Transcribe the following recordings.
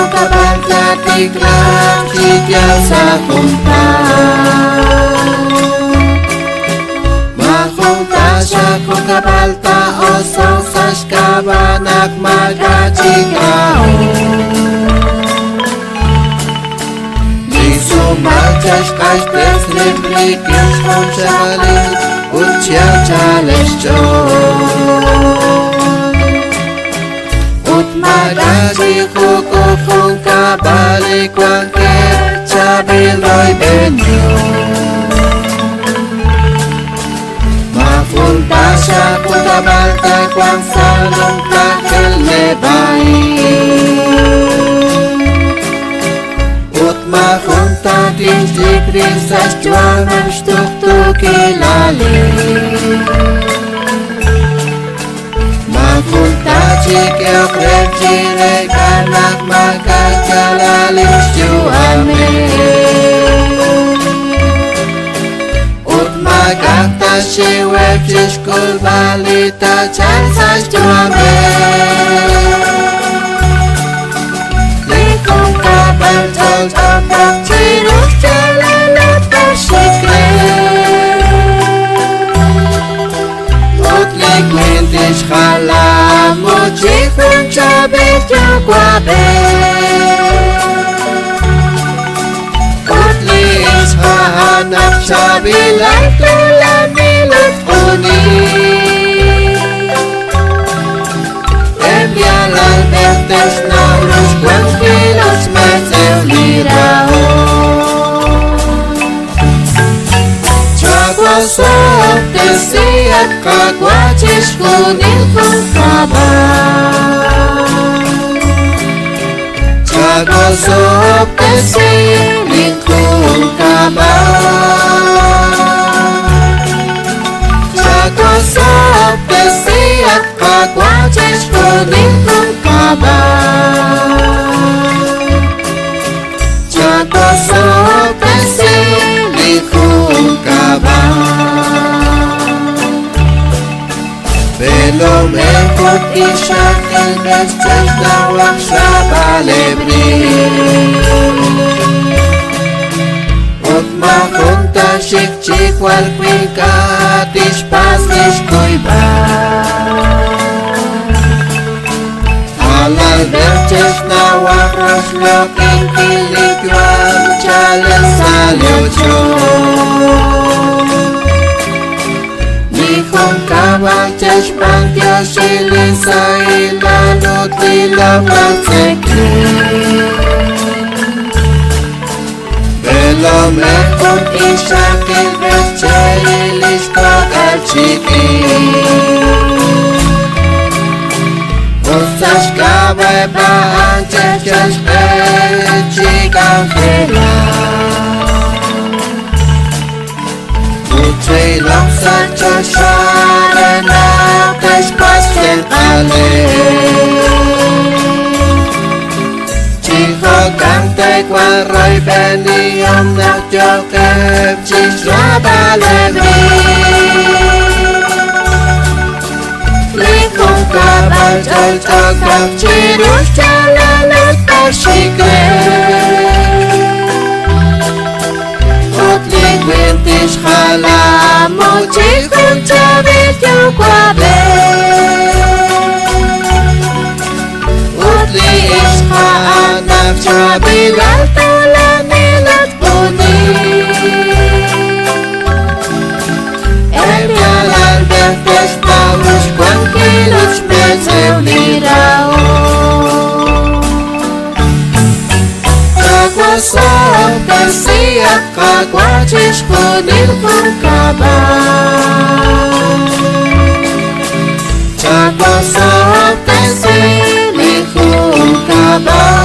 kung kabanta tiklam Sikyal sa kumpa Makung tasya kung kabalta Osong sas kabanak magachikao Sumachash kashtes limplikish from challenge Uchya challenge cho Ut magaji kuku kung kabalik wangke Chabil roy benyo Mapunta siya kung kabalta kwang salong kakil lebay Makunta dikdik sas juangan stuk kilali Makunta jikil krem jire kanak magkakalalis juame Ut magakta siwek jiskul balita chan sas juame Abang cirus jalan tersikre Utlik mintis khala Muji kun cabit jagwabe Utlik hahanap sabilan tulan milut uni Embialal bertes naurus kwan kilos Sok desiat kagwajis kuning kung kabar Jago sok desiat kung kabar Jago sok desiat kagwajis kuning kung kabar Jago sok desiat kung kabar Belum ikut isyak ilmestes dawak sabalebri Ut makunta syik wal kwikatis pasis kuiba Halal berces nawak rosloking kilikwan Chalen salyocho Kung kawajas pantyo silisa ilanot ilapat sekli Belum ekut isakil bescailis kakal chiki Usas kawe bahan cejas bechikang Ucai laksa chasharana Tespasken ale Chiho kante kwarai beniam Nak jokep chisra balemi Likung kabal jal-jagak Cirus jalalut tersikre Wintis khala Muji kun cabit jagwabe Utli isha anak cabilal tulan milat puni Embialal bertes taurus kwan kilos mesew lirao Sok tersiap kagwajis kuning kung kabar Jago sok tersilih kung kabar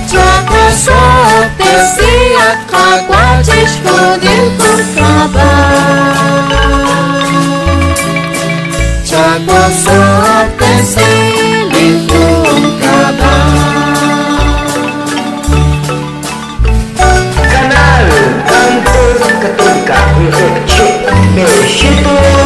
Jago sok tersiap kagwajis kuning kung kabar Jago sok tersilih kung kabar Kanal Kampus Ketuka untuk Cik Situ